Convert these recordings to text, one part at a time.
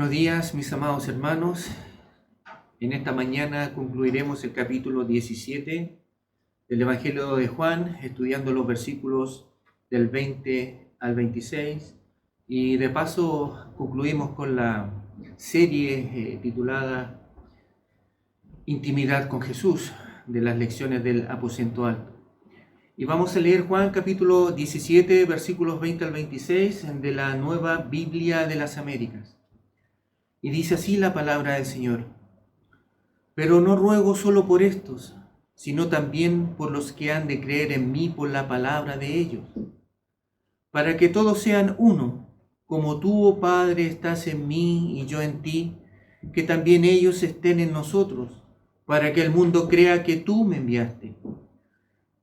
Buenos días, mis amados hermanos. En esta mañana concluiremos el capítulo 17 del Evangelio de Juan, estudiando los versículos del 20 al 26. Y de paso concluimos con la serie titulada Intimidad con Jesús, de las lecciones del aposento alto. Y vamos a leer Juan capítulo 17, versículos 20 al 26 de la Nueva Biblia de las Américas. Y dice así la palabra del Señor: Pero no ruego solo por estos, sino también por los que han de creer en mí por la palabra de ellos, para que todos sean uno, como tú, oh Padre, estás en mí y yo en ti, que también ellos estén en nosotros, para que el mundo crea que tú me enviaste.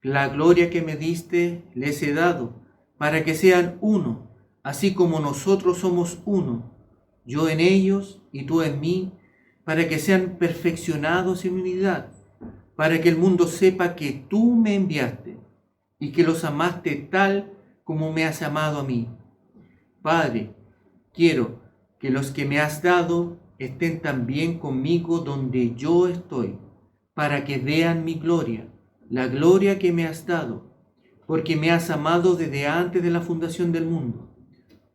La gloria que me diste les he dado, para que sean uno, así como nosotros somos uno, yo en ellos y tú en mí, para que sean perfeccionados en unidad, para que el mundo sepa que tú me enviaste y que los amaste tal como me has amado a mí. Padre, quiero que los que me has dado estén también conmigo donde yo estoy, para que vean mi gloria, la gloria que me has dado, porque me has amado desde antes de la fundación del mundo.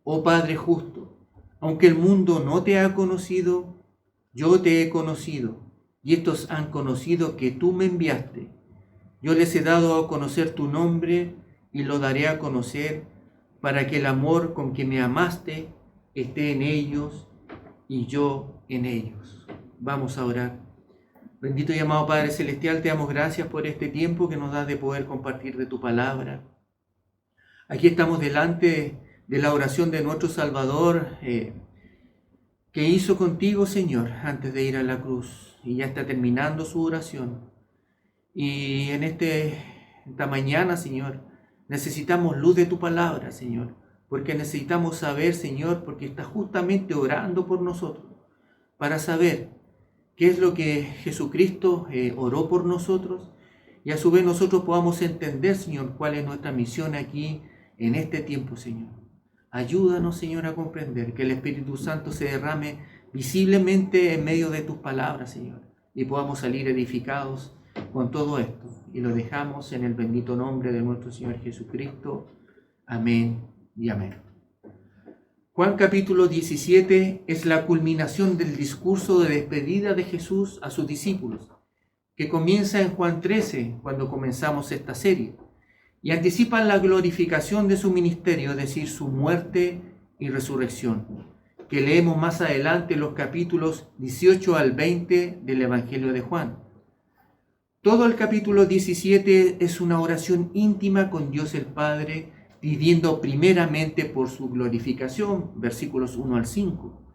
Oh Padre justo, aunque el mundo no te ha conocido, yo te he conocido, y estos han conocido que tú me enviaste. Yo les he dado a conocer tu nombre y lo daré a conocer, para que el amor con que me amaste esté en ellos y yo en ellos. Vamos a orar. Bendito y amado Padre Celestial, te damos gracias por este tiempo que nos das de poder compartir de tu palabra. Aquí estamos delante de la oración de nuestro Salvador, que hizo contigo, Señor, antes de ir a la cruz, y ya está terminando su oración. Y en esta mañana, Señor, necesitamos luz de tu palabra, Señor, porque necesitamos saber, Señor, porque está justamente orando por nosotros, para saber qué es lo que Jesucristo oró por nosotros, y a su vez nosotros podamos entender, Señor, cuál es nuestra misión aquí en este tiempo, Señor. Ayúdanos, Señor, a comprender, que el Espíritu Santo se derrame visiblemente en medio de tus palabras, Señor, y podamos salir edificados con todo esto. Y lo dejamos en el bendito nombre de nuestro Señor Jesucristo. Amén y amén. Juan capítulo 17 es la culminación del discurso de despedida de Jesús a sus discípulos, que comienza en Juan 13, cuando comenzamos esta serie, y anticipan la glorificación de su ministerio, es decir, su muerte y resurrección, que leemos más adelante en los capítulos 18 al 20 del Evangelio de Juan. Todo el capítulo 17 es una oración íntima con Dios el Padre, pidiendo primeramente por su glorificación, versículos 1 al 5,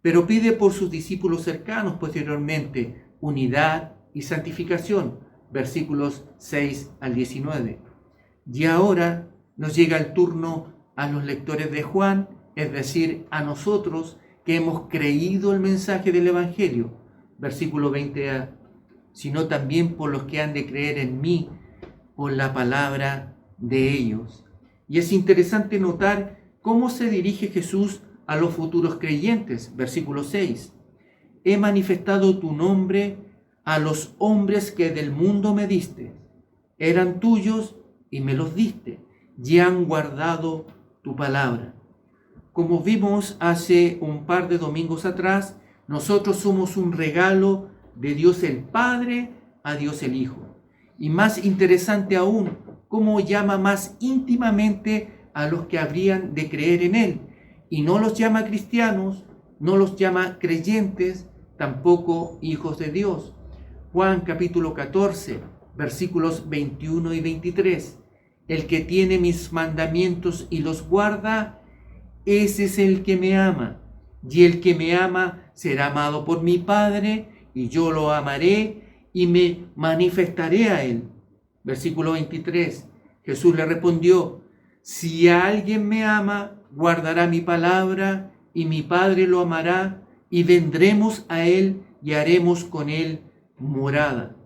pero pide por sus discípulos cercanos posteriormente unidad y santificación, versículos 6 al 19. Y ahora nos llega el turno a los lectores de Juan, es decir, a nosotros que hemos creído el mensaje del Evangelio, versículo 20a, sino también por los que han de creer en mí por la palabra de ellos. Y es interesante notar cómo se dirige Jesús a los futuros creyentes, versículo 6. He manifestado tu nombre a los hombres que del mundo me diste. Eran tuyos y me los diste, y han guardado tu palabra. Como vimos hace un par de domingos atrás, nosotros somos un regalo de Dios el Padre a Dios el Hijo. Y más interesante aún, cómo llama más íntimamente a los que habrían de creer en Él. Y no los llama cristianos, no los llama creyentes, tampoco hijos de Dios. Juan capítulo 14, versículos 21 y 23. El que tiene mis mandamientos y los guarda, ese es el que me ama. Y el que me ama será amado por mi Padre, y yo lo amaré y me manifestaré a él. Versículo 23. Jesús le respondió: si alguien me ama, guardará mi palabra, y mi Padre lo amará, y vendremos a él y haremos con él morada.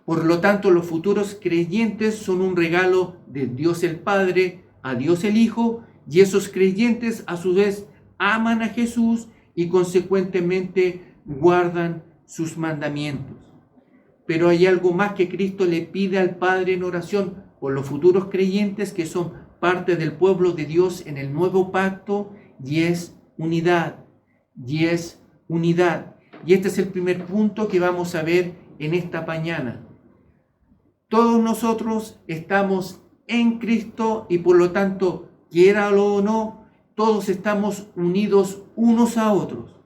Por lo tanto, los futuros creyentes son un regalo de Dios el Padre a Dios el Hijo, y esos creyentes a su vez aman a Jesús y consecuentemente guardan sus mandamientos. Pero hay algo más que Cristo le pide al Padre en oración por los futuros creyentes que son parte del pueblo de Dios en el nuevo pacto, y es unidad. Y es unidad. Y este es el primer punto que vamos a ver en esta mañana. Todos nosotros estamos en Cristo y por lo tanto, quiéralo o no, todos estamos unidos unos a otros.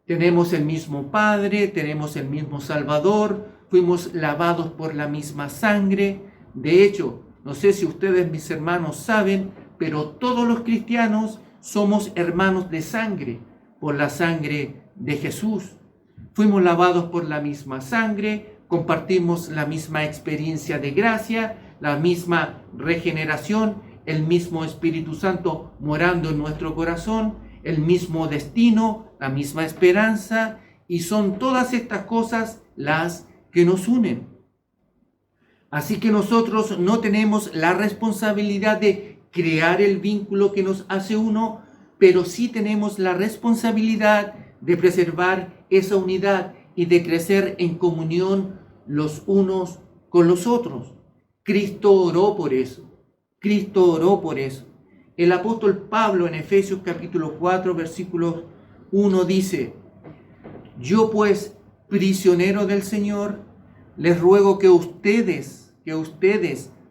Tenemos el mismo Padre, tenemos el mismo Salvador, fuimos lavados por la misma sangre. De hecho, no sé si ustedes, mis hermanos, saben, pero todos los cristianos somos hermanos de sangre, por la sangre de Jesús. Fuimos lavados por la misma sangre, compartimos la misma experiencia de gracia, la misma regeneración, el mismo Espíritu Santo morando en nuestro corazón, el mismo destino, la misma esperanza, y son todas estas cosas las que nos unen. Así que nosotros no tenemos la responsabilidad de crear el vínculo que nos hace uno, pero sí tenemos la responsabilidad de preservar esa unidad y de crecer en comunión los unos con los otros. Cristo oró por eso. Cristo oró por eso. El apóstol Pablo en Efesios capítulo 4, versículo 1 dice: yo pues, prisionero del Señor, les ruego que ustedes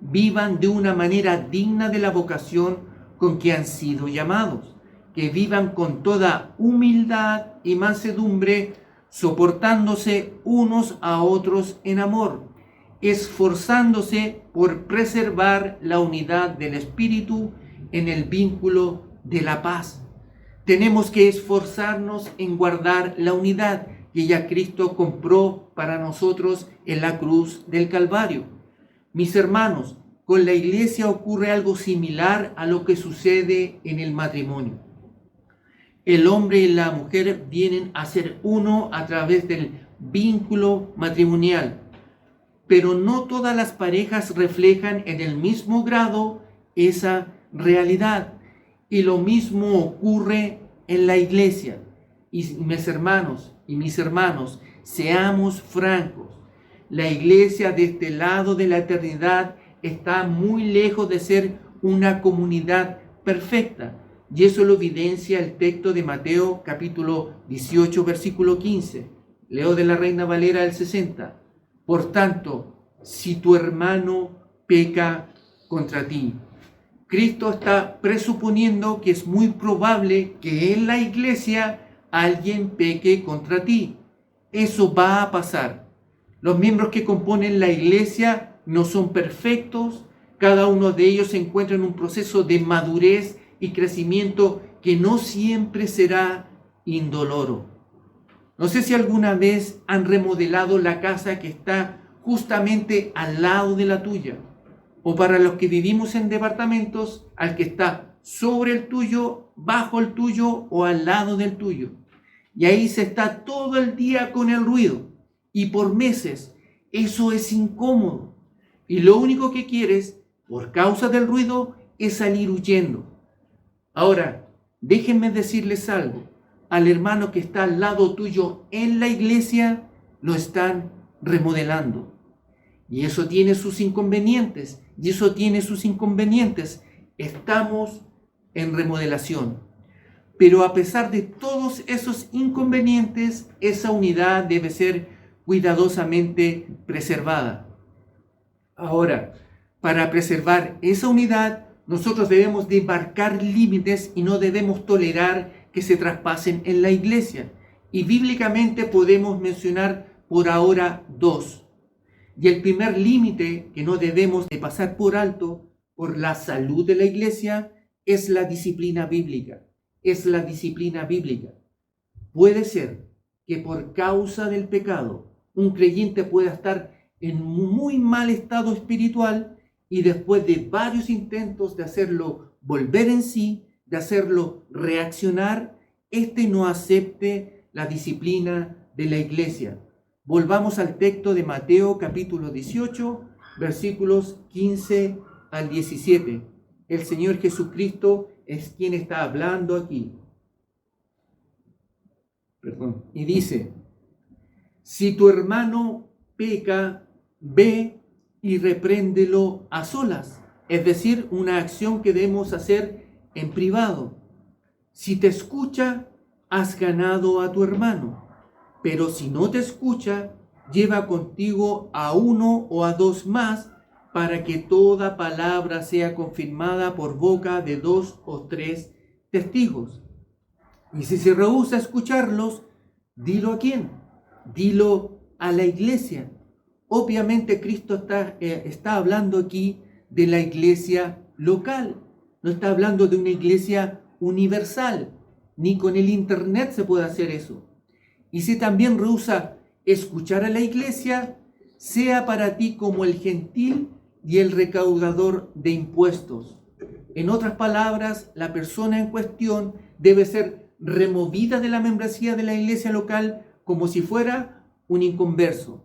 vivan de una manera digna de la vocación con que han sido llamados, que vivan con toda humildad y mansedumbre, soportándose unos a otros en amor, esforzándose por preservar la unidad del Espíritu en el vínculo de la paz. Tenemos que esforzarnos en guardar la unidad que ya Cristo compró para nosotros en la cruz del Calvario. Mis hermanos, con la iglesia ocurre algo similar a lo que sucede en el matrimonio. El hombre y la mujer vienen a ser uno a través del vínculo matrimonial, pero no todas las parejas reflejan en el mismo grado esa realidad. Y lo mismo ocurre en la iglesia. Y mis hermanos, seamos francos. La iglesia de este lado de la eternidad está muy lejos de ser una comunidad perfecta. Y eso lo evidencia el texto de Mateo capítulo 18, versículo 15. Leo de la Reina Valera del 60. Por tanto, si tu hermano peca contra ti. Cristo está presuponiendo que es muy probable que en la iglesia alguien peque contra ti. Eso va a pasar. Los miembros que componen la iglesia no son perfectos. Cada uno de ellos se encuentra en un proceso de madurez y crecimiento que no siempre será indoloro. No sé si alguna vez han remodelado la casa que está justamente al lado de la tuya, o para los que vivimos en departamentos, al que está sobre el tuyo, bajo el tuyo o al lado del tuyo. Y ahí se está todo el día con el ruido. Y por meses eso es incómodo. Y lo único que quieres, por causa del ruido, es salir huyendo. Ahora, déjenme decirles algo. Al hermano que está al lado tuyo en la iglesia, lo están remodelando. Y eso tiene sus inconvenientes. Estamos en remodelación. Pero a pesar de todos esos inconvenientes, esa unidad debe ser cuidadosamente preservada. Ahora, para preservar esa unidad, nosotros debemos de marcar límites y no debemos tolerar que se traspasen en la iglesia. Y bíblicamente podemos mencionar por ahora dos. Y el primer límite que no debemos de pasar por alto por la salud de la iglesia es la disciplina bíblica. Puede ser que por causa del pecado un creyente pueda estar en muy mal estado espiritual y después de varios intentos de hacerlo volver en sí, de hacerlo reaccionar, no acepte la disciplina de la iglesia. Volvamos al texto de Mateo capítulo 18, versículos 15 al 17. El Señor Jesucristo es quien está hablando aquí. Y dice, si tu hermano peca, ve y repréndelo a solas. Es decir, una acción que debemos hacer en privado. Si te escucha, has ganado a tu hermano. Pero si no te escucha, lleva contigo a uno o a dos más, para que toda palabra sea confirmada por boca de 2 o 3 testigos. Y si se rehúsa a escucharlos, dilo ¿a quién? Dilo a la iglesia. Obviamente Cristo está hablando aquí de la iglesia local. No está hablando de una iglesia universal. Ni con el internet se puede hacer eso. Y si también rehúsa escuchar a la iglesia, sea para ti como el gentil y el recaudador de impuestos. En otras palabras, la persona en cuestión debe ser removida de la membresía de la iglesia local como si fuera un inconverso.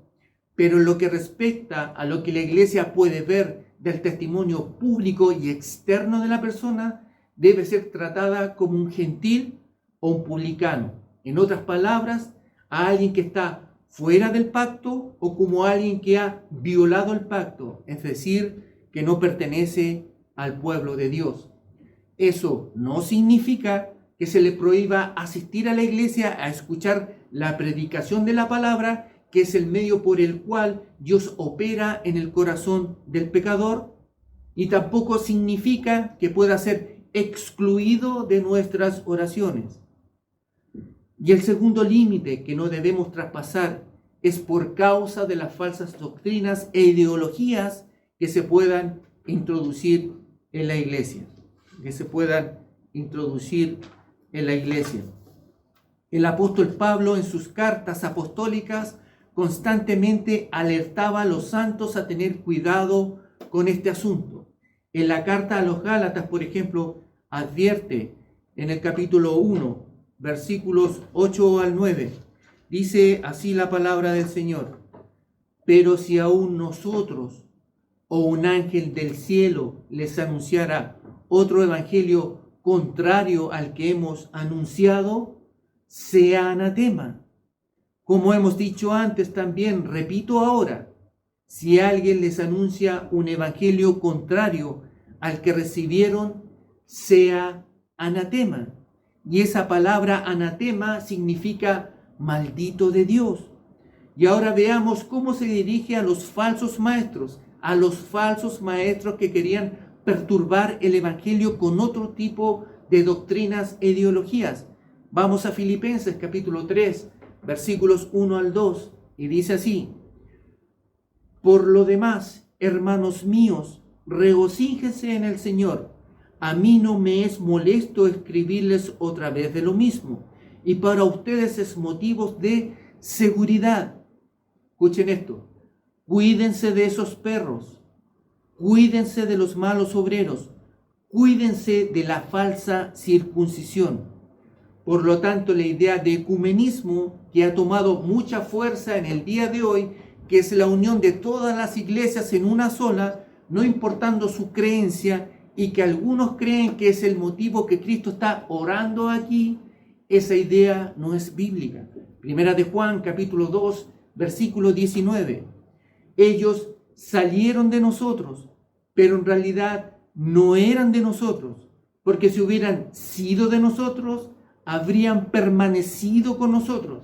Pero en lo que respecta a lo que la iglesia puede ver del testimonio público y externo de la persona, debe ser tratada como un gentil o un publicano. En otras palabras, a alguien que está fuera del pacto o como alguien que ha violado el pacto, es decir, que no pertenece al pueblo de Dios. Eso no significa que se le prohíba asistir a la iglesia a escuchar la predicación de la palabra, que es el medio por el cual Dios opera en el corazón del pecador, y tampoco significa que pueda ser excluido de nuestras oraciones. Y el segundo límite que no debemos traspasar es por causa de las falsas doctrinas e ideologías que se puedan introducir en la iglesia. El apóstol Pablo en sus cartas apostólicas constantemente alertaba a los santos a tener cuidado con este asunto. En la carta a los Gálatas, por ejemplo, advierte en el capítulo 1, versículos 8 al 9, dice así la palabra del Señor: pero si aún nosotros o un ángel del cielo les anunciara otro evangelio contrario al que hemos anunciado, sea anatema. Como hemos dicho antes también, repito ahora, si alguien les anuncia un evangelio contrario al que recibieron, sea anatema. Y esa palabra anatema significa maldito de Dios. Y ahora veamos cómo se dirige a los falsos maestros que querían perturbar el evangelio con otro tipo de doctrinas e ideologías. Vamos a Filipenses capítulo 3, versículos 1 al 2, y dice así: por lo demás, hermanos míos, regocíjense en el Señor. A mí no me es molesto escribirles otra vez de lo mismo, y para ustedes es motivo de seguridad. Escuchen esto: cuídense de esos perros, cuídense de los malos obreros, cuídense de la falsa circuncisión. Por lo tanto, la idea de ecumenismo, que ha tomado mucha fuerza en el día de hoy, que es la unión de todas las iglesias en una sola, no importando su creencia, y que algunos creen que es el motivo que Cristo está orando aquí, esa idea no es bíblica. Primera de Juan, capítulo 2, versículo 19. Ellos salieron de nosotros, pero en realidad no eran de nosotros, porque si hubieran sido de nosotros, habrían permanecido con nosotros.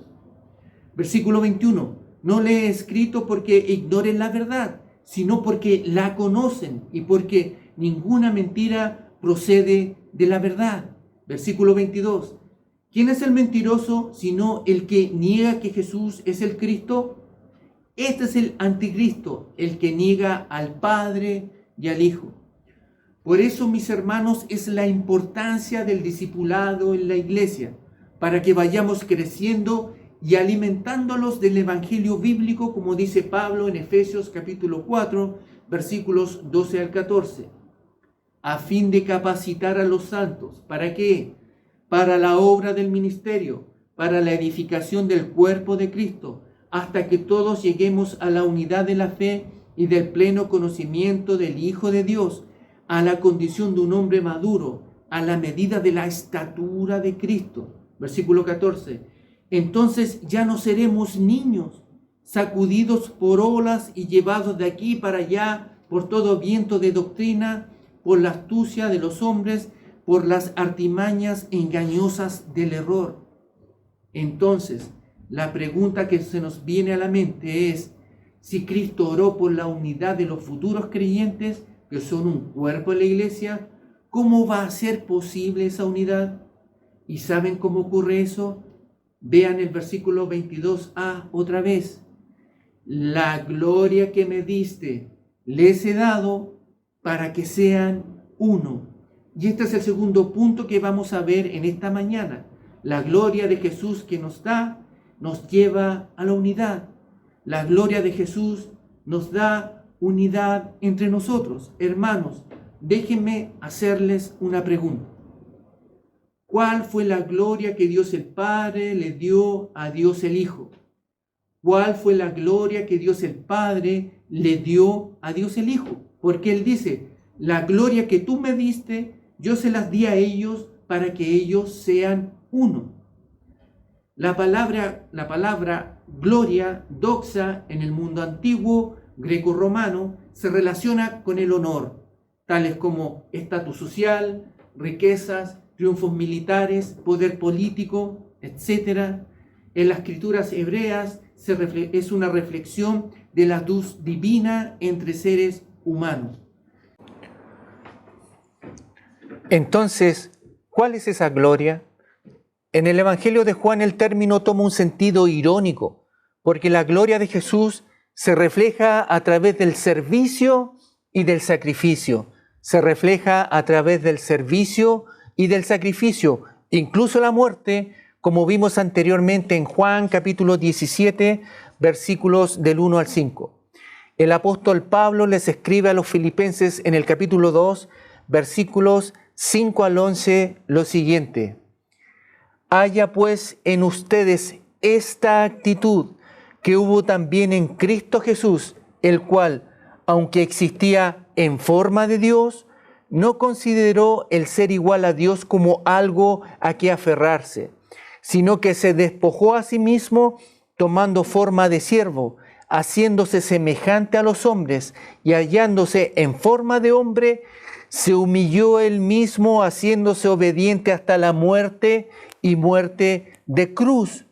Versículo 21. No le he escrito porque ignoren la verdad, sino porque la conocen y porque ninguna mentira procede de la verdad. Versículo 22. ¿Quién es el mentiroso sino el que niega que Jesús es el Cristo? Este es el anticristo, el que niega al Padre y al Hijo. Por eso, mis hermanos, es la importancia del discipulado en la iglesia, para que vayamos creciendo y alimentándolos del evangelio bíblico, como dice Pablo en Efesios capítulo 4, versículos 12 al 14, a fin de capacitar a los santos. ¿Para qué? Para la obra del ministerio, para la edificación del cuerpo de Cristo, hasta que todos lleguemos a la unidad de la fe y del pleno conocimiento del Hijo de Dios, a la condición de un hombre maduro, a la medida de la estatura de Cristo. Versículo 14. Entonces ya no seremos niños, sacudidos por olas y llevados de aquí para allá por todo viento de doctrina, por la astucia de los hombres, por las artimañas engañosas del error. Entonces, la pregunta que se nos viene a la mente es, si Cristo oró por la unidad de los futuros creyentes, que son un cuerpo en la iglesia, ¿cómo va a ser posible esa unidad? ¿Y saben cómo ocurre eso? Vean el versículo 22a otra vez. La gloria que me diste les he dado para que sean uno. Y este es el segundo punto que vamos a ver en esta mañana. La gloria de Jesús que nos da, nos lleva a la unidad. La gloria de Jesús nos da unidad entre nosotros. Hermanos, déjenme hacerles una pregunta. ¿Cuál fue la gloria que Dios el Padre le dio a Dios el Hijo? ¿Cuál fue la gloria que Dios el Padre le dio a Dios el Hijo? Porque Él dice, la gloria que tú me diste, yo se las di a ellos para que ellos sean uno. La palabra gloria, doxa, en el mundo antiguo greco-romano, se relaciona con el honor, tales como estatus social, riquezas, triunfos militares, poder político, etc. En las escrituras hebreas es una reflexión de la luz divina entre seres humanos. Entonces, ¿cuál es esa gloria? En el Evangelio de Juan el término toma un sentido irónico, porque la gloria de Jesús se refleja a través del servicio y del sacrificio. Se refleja a través del servicio y del sacrificio, incluso la muerte, como vimos anteriormente en Juan capítulo 17, versículos del 1 al 5. El apóstol Pablo les escribe a los filipenses en el capítulo 2, versículos 5 al 11, lo siguiente. Haya pues en ustedes esta actitud que hubo también en Cristo Jesús, el cual, aunque existía en forma de Dios, no consideró el ser igual a Dios como algo a que aferrarse, sino que se despojó a sí mismo tomando forma de siervo, haciéndose semejante a los hombres y hallándose en forma de hombre, se humilló él mismo haciéndose obediente hasta la muerte y muerte de cruz,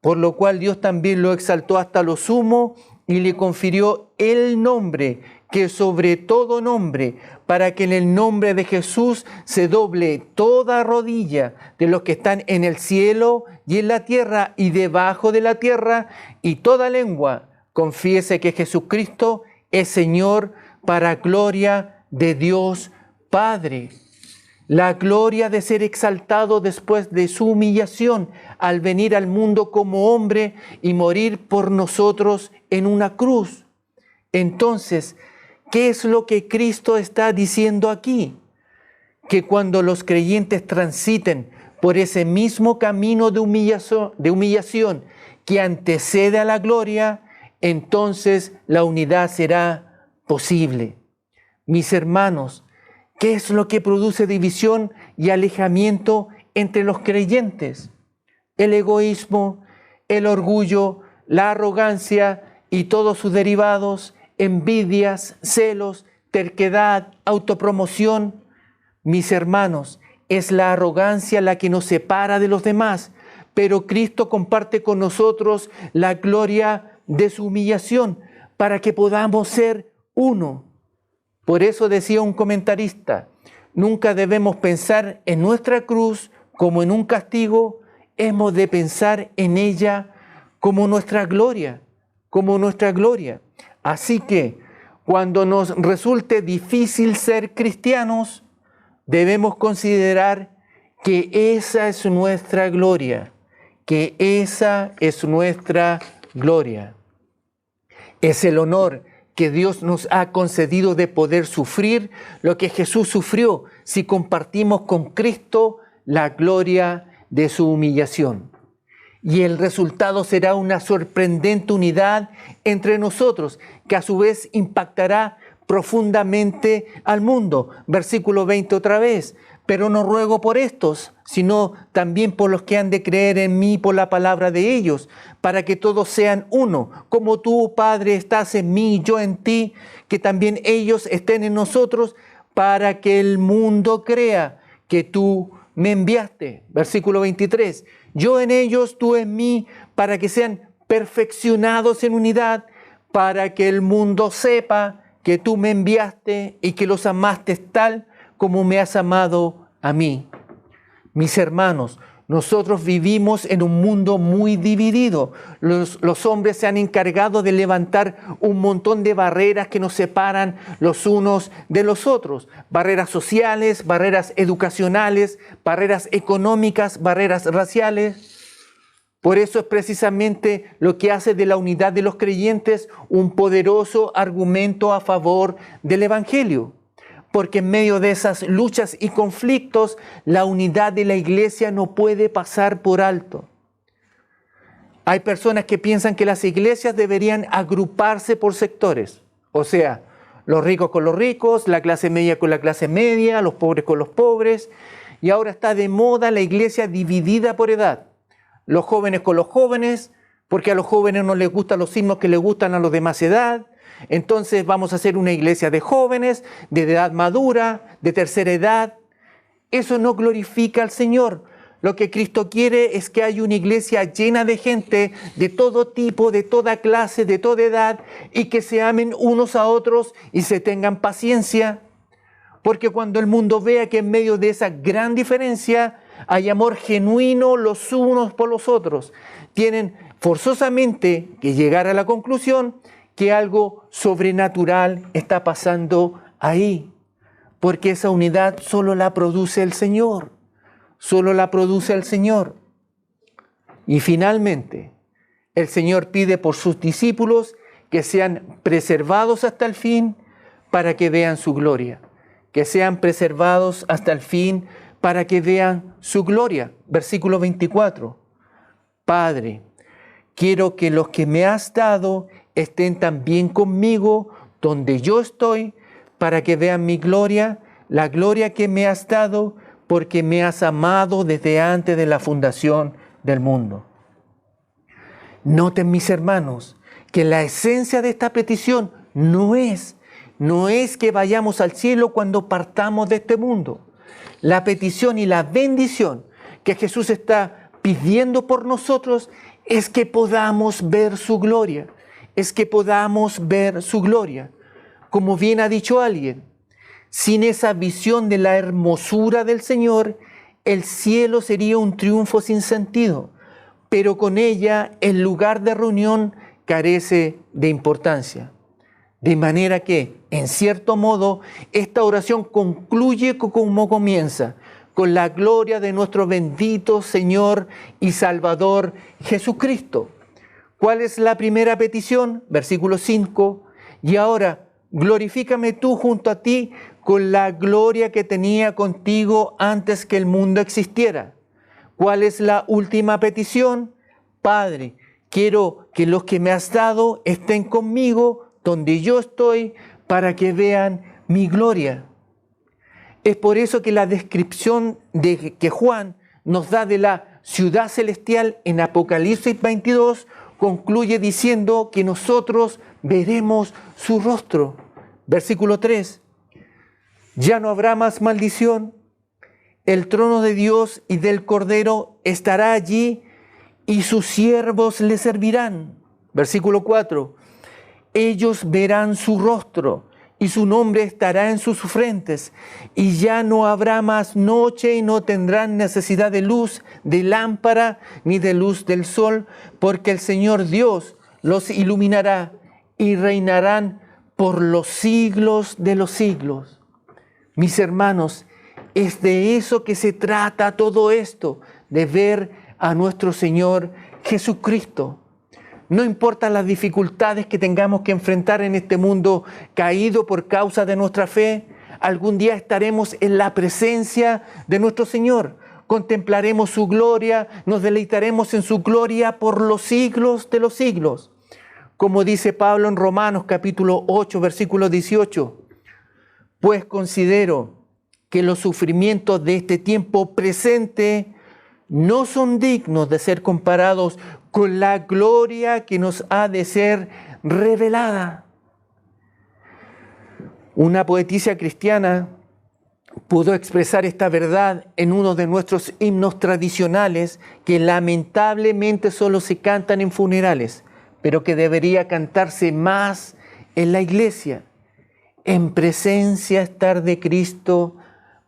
por lo cual Dios también lo exaltó hasta lo sumo y le confirió el nombre que sobre todo nombre, para que en el nombre de Jesús se doble toda rodilla de los que están en el cielo y en la tierra y debajo de la tierra, y toda lengua confiese que Jesucristo es Señor, para gloria de Dios Padre. La gloria de ser exaltado después de su humillación al venir al mundo como hombre y morir por nosotros en una cruz. Entonces, ¿qué es lo que Cristo está diciendo aquí? Que cuando los creyentes transiten por ese mismo camino de humillación que antecede a la gloria, entonces la unidad será posible. Mis hermanos, ¿qué es lo que produce división y alejamiento entre los creyentes? El egoísmo, el orgullo, la arrogancia y todos sus derivados, envidias, celos, terquedad, autopromoción. Mis hermanos, es la arrogancia la que nos separa de los demás, pero Cristo comparte con nosotros la gloria de su humillación para que podamos ser uno. Por eso decía un comentarista, nunca debemos pensar en nuestra cruz como en un castigo, hemos de pensar en ella como nuestra gloria, Así que cuando nos resulte difícil ser cristianos, debemos considerar que esa es nuestra gloria, Es el honor que Dios nos ha concedido de poder sufrir lo que Jesús sufrió si compartimos con Cristo la gloria de su humillación. Y el resultado será una sorprendente unidad entre nosotros, que a su vez impactará profundamente al mundo. Versículo 20 otra vez, Pero no ruego por estos, sino también por los que han de creer en mí por la palabra de ellos, para que todos sean uno, como tú, Padre, estás en mí y yo en ti, que también ellos estén en nosotros, para que el mundo crea que tú me enviaste. Versículo 23. Yo en ellos, tú en mí, para que sean perfeccionados en unidad, para que el mundo sepa que tú me enviaste y que los amaste tal como me has amado a mí. Mis hermanos, nosotros vivimos en un mundo muy dividido. Los hombres se han encargado de levantar un montón de barreras que nos separan los unos de los otros. Barreras sociales, barreras educacionales, barreras económicas, barreras raciales. Por eso es precisamente lo que hace de la unidad de los creyentes un poderoso argumento a favor del Evangelio. Porque en medio de esas luchas y conflictos, la unidad de la iglesia no puede pasar por alto. Hay personas que piensan que las iglesias deberían agruparse por sectores. O sea, los ricos con los ricos, la clase media con la clase media, los pobres con los pobres. Y ahora está de moda la iglesia dividida por edad. Los jóvenes con los jóvenes, porque a los jóvenes no les gustan los himnos que les gustan a los de más edad. Entonces vamos a hacer una iglesia de jóvenes, de edad madura, de tercera edad. Eso no glorifica al Señor. Lo que Cristo quiere es que haya una iglesia llena de gente de todo tipo, de toda clase, de toda edad, y que se amen unos a otros y se tengan paciencia. Porque cuando el mundo vea que en medio de esa gran diferencia hay amor genuino los unos por los otros, tienen forzosamente que llegar a la conclusión que algo sobrenatural está pasando ahí, porque esa unidad solo la produce el Señor, solo la produce el Señor. Y finalmente, el Señor pide por sus discípulos que sean preservados hasta el fin para que vean su gloria, que sean preservados hasta el fin para que vean su gloria. Versículo 24. Padre, quiero que los que me has dado estén también conmigo donde yo estoy, para que vean mi gloria, la gloria que me has dado, porque me has amado desde antes de la fundación del mundo. Noten, mis hermanos, que la esencia de esta petición no es que vayamos al cielo cuando partamos de este mundo. La petición y la bendición que Jesús está pidiendo por nosotros es que podamos ver su gloria. Es que podamos ver su gloria. Como bien ha dicho alguien, sin esa visión de la hermosura del Señor, el cielo sería un triunfo sin sentido, pero con ella el lugar de reunión carece de importancia. De manera que, en cierto modo, esta oración concluye como comienza, con la gloria de nuestro bendito Señor y Salvador Jesucristo. ¿Cuál es la primera petición? Versículo 5. Y ahora, glorifícame tú junto a ti con la gloria que tenía contigo antes que el mundo existiera. ¿Cuál es la última petición? Padre, quiero que los que me has dado estén conmigo donde yo estoy, para que vean mi gloria. Es por eso que la descripción que Juan nos da de la ciudad celestial en Apocalipsis 22 concluye diciendo que nosotros veremos su rostro. Versículo 3. Ya no habrá más maldición. El trono de Dios y del Cordero estará allí y sus siervos le servirán. Versículo 4. Ellos verán su rostro y su nombre estará en sus frentes, y ya no habrá más noche y no tendrán necesidad de luz, de lámpara, ni de luz del sol, porque el Señor Dios los iluminará y reinarán por los siglos de los siglos. Mis hermanos, es de eso que se trata todo esto, de ver a nuestro Señor Jesucristo. No importa las dificultades que tengamos que enfrentar en este mundo caído por causa de nuestra fe, algún día estaremos en la presencia de nuestro Señor. Contemplaremos su gloria, nos deleitaremos en su gloria por los siglos de los siglos. Como dice Pablo en Romanos capítulo 8, versículo 18. Pues considero que los sufrimientos de este tiempo presente no son dignos de ser comparados con la gloria que nos ha de ser revelada. Una poetisa cristiana pudo expresar esta verdad en uno de nuestros himnos tradicionales que lamentablemente solo se cantan en funerales, pero que debería cantarse más en la iglesia. En presencia estar de Cristo,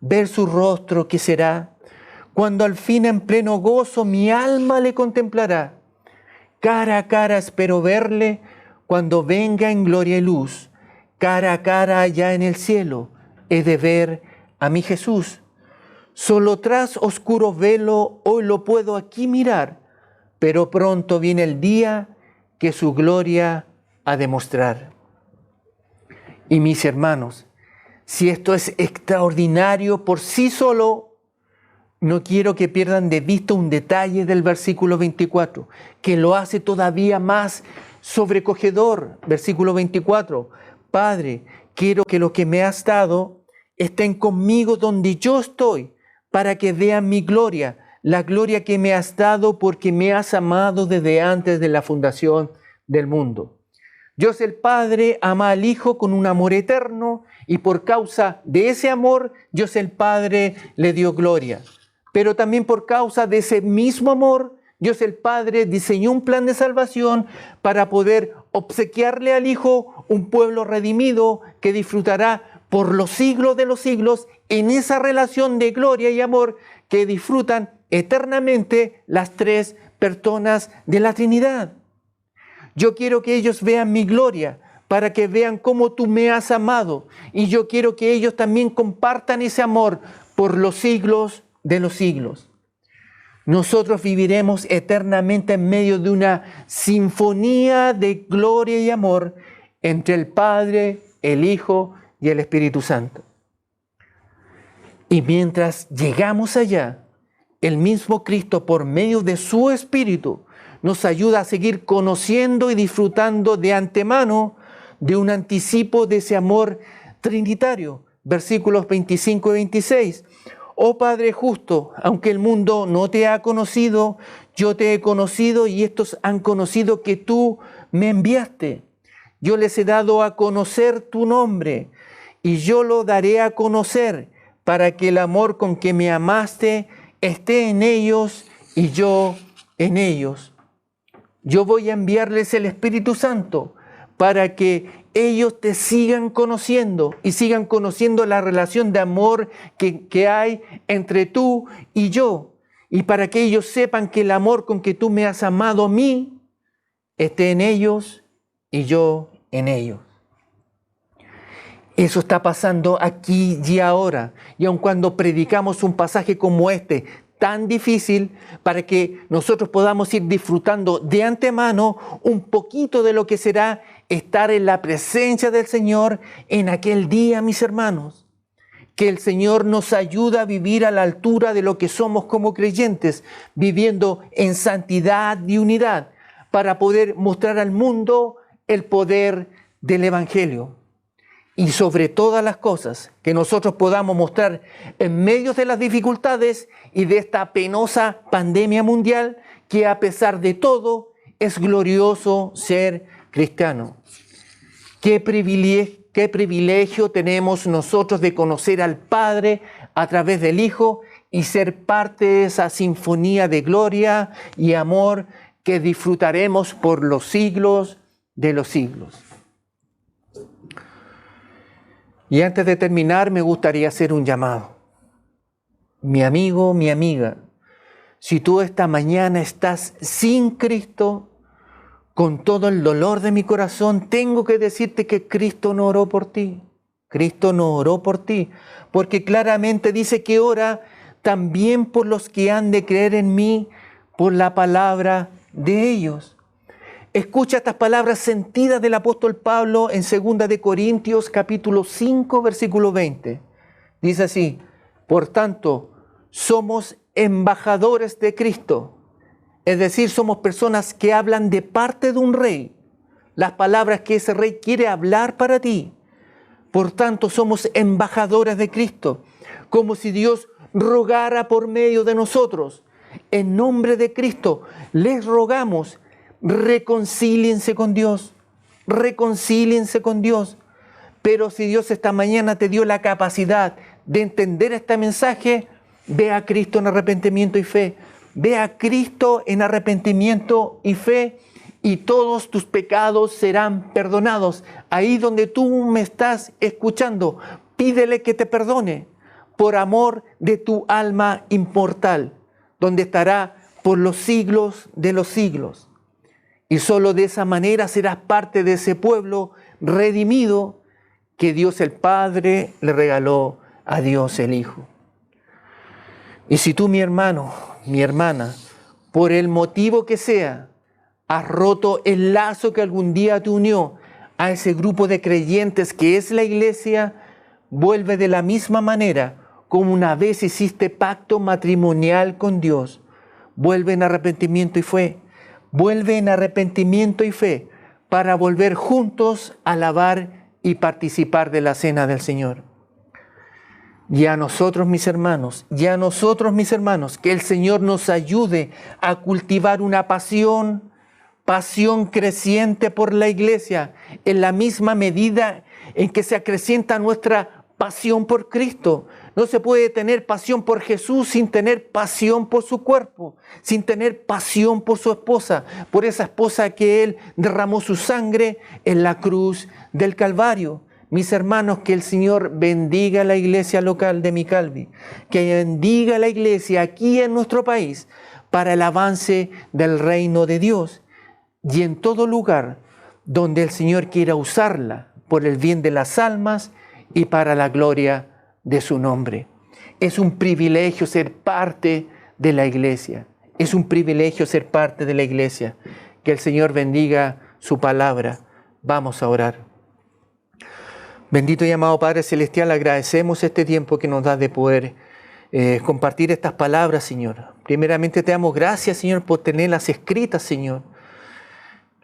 ver su rostro que será, cuando al fin en pleno gozo mi alma le contemplará. Cara a cara espero verle cuando venga en gloria y luz. Cara a cara allá en el cielo he de ver a mi Jesús. Solo tras oscuro velo hoy lo puedo aquí mirar, pero pronto viene el día que su gloria ha de mostrar. Y mis hermanos, si esto es extraordinario por sí solo, no quiero que pierdan de vista un detalle del versículo 24, que lo hace todavía más sobrecogedor. Versículo 24, Padre, quiero que los que me has dado estén conmigo donde yo estoy, para que vean mi gloria, la gloria que me has dado porque me has amado desde antes de la fundación del mundo. Dios el Padre ama al Hijo con un amor eterno y por causa de ese amor, Dios el Padre le dio gloria. Pero también por causa de ese mismo amor, Dios el Padre diseñó un plan de salvación para poder obsequiarle al Hijo un pueblo redimido que disfrutará por los siglos de los siglos en esa relación de gloria y amor que disfrutan eternamente las tres personas de la Trinidad. Yo quiero que ellos vean mi gloria para que vean cómo tú me has amado, y yo quiero que ellos también compartan ese amor por los siglos de los siglos. Nosotros viviremos eternamente en medio de una sinfonía de gloria y amor entre el Padre, el Hijo y el Espíritu Santo. Y mientras llegamos allá, el mismo Cristo, por medio de su Espíritu, nos ayuda a seguir conociendo y disfrutando de antemano de un anticipo de ese amor trinitario. Versículos 25 y 26. Oh Padre justo, aunque el mundo no te ha conocido, yo te he conocido y estos han conocido que tú me enviaste. Yo les he dado a conocer tu nombre y yo lo daré a conocer para que el amor con que me amaste esté en ellos y yo en ellos. Yo voy a enviarles el Espíritu Santo para que ellos te sigan conociendo y sigan conociendo la relación de amor que hay entre tú y yo. Y para que ellos sepan que el amor con que tú me has amado a mí esté en ellos y yo en ellos. Eso está pasando aquí y ahora. Y aun cuando predicamos un pasaje como este, tan difícil, para que nosotros podamos ir disfrutando de antemano un poquito de lo que será estar en la presencia del Señor en aquel día, mis hermanos. Que el Señor nos ayude a vivir a la altura de lo que somos como creyentes, viviendo en santidad y unidad, para poder mostrar al mundo el poder del Evangelio. Y sobre todas las cosas, que nosotros podamos mostrar en medio de las dificultades y de esta penosa pandemia mundial, que a pesar de todo es glorioso ser cristiano. Qué privilegio tenemos nosotros de conocer al Padre a través del Hijo y ser parte de esa sinfonía de gloria y amor que disfrutaremos por los siglos de los siglos. Y antes de terminar, me gustaría hacer un llamado. Mi amigo, mi amiga, si tú esta mañana estás sin Cristo, con todo el dolor de mi corazón, tengo que decirte que Cristo no oró por ti. Cristo no oró por ti, porque claramente dice que ora también por los que han de creer en mí, por la palabra de ellos. Escucha estas palabras sentidas del apóstol Pablo en 2 de Corintios capítulo 5 versículo 20. Dice así: por tanto, somos embajadores de Cristo, es decir, somos personas que hablan de parte de un rey, las palabras que ese rey quiere hablar para ti. Por tanto, somos embajadores de Cristo, como si Dios rogara por medio de nosotros. En nombre de Cristo, les rogamos, reconcíliense con Dios, reconcíliense con Dios. Pero si Dios esta mañana te dio la capacidad de entender este mensaje, ve a Cristo en arrepentimiento y fe. Ve a Cristo en arrepentimiento y fe, y todos tus pecados serán perdonados. Ahí donde tú me estás escuchando, pídele que te perdone por amor de tu alma inmortal, donde estará por los siglos de los siglos. Y solo de esa manera serás parte de ese pueblo redimido que Dios el Padre le regaló a Dios el Hijo. Y si tú, mi hermano, mi hermana, por el motivo que sea, has roto el lazo que algún día te unió a ese grupo de creyentes que es la iglesia, vuelve de la misma manera como una vez hiciste pacto matrimonial con Dios. Vuelve en arrepentimiento y fe. Vuelve en arrepentimiento y fe para volver juntos a alabar y participar de la cena del Señor. Y a nosotros, mis hermanos, que el Señor nos ayude a cultivar una pasión creciente por la iglesia, en la misma medida en que se acrecienta nuestra pasión por Cristo. No se puede tener pasión por Jesús sin tener pasión por su cuerpo, sin tener pasión por su esposa, por esa esposa que Él derramó su sangre en la cruz del Calvario. Mis hermanos, que el Señor bendiga la iglesia local de Micalvi, que bendiga la iglesia aquí en nuestro país para el avance del reino de Dios, y en todo lugar donde el Señor quiera usarla por el bien de las almas y para la gloria de su nombre. Es un privilegio ser parte de la iglesia. Es un privilegio ser parte de la iglesia. Que el Señor bendiga su palabra. Vamos a orar. Bendito y amado Padre Celestial, agradecemos este tiempo que nos das de poder compartir estas palabras, Señor. Primeramente te damos gracias, Señor, por tenerlas escritas, Señor.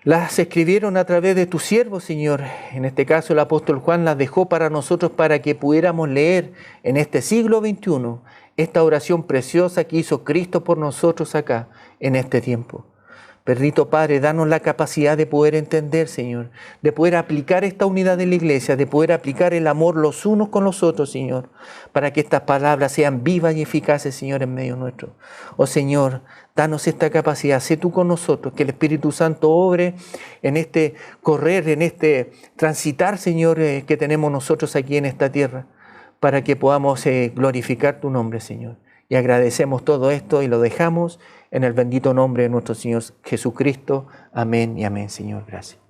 Las escribieron a través de tu siervo, Señor. En este caso el apóstol Juan las dejó para nosotros para que pudiéramos leer en este siglo XXI esta oración preciosa que hizo Cristo por nosotros acá en este tiempo. Bendito Padre, danos la capacidad de poder entender, Señor, de poder aplicar esta unidad de la iglesia, de poder aplicar el amor los unos con los otros, Señor, para que estas palabras sean vivas y eficaces, Señor, en medio nuestro. Oh Señor, danos esta capacidad, sé tú con nosotros, que el Espíritu Santo obre en este correr, en este transitar, Señor, que tenemos nosotros aquí en esta tierra, para que podamos glorificar tu nombre, Señor. Y agradecemos todo esto y lo dejamos en el bendito nombre de nuestro Señor Jesucristo. Amén y amén, Señor. Gracias.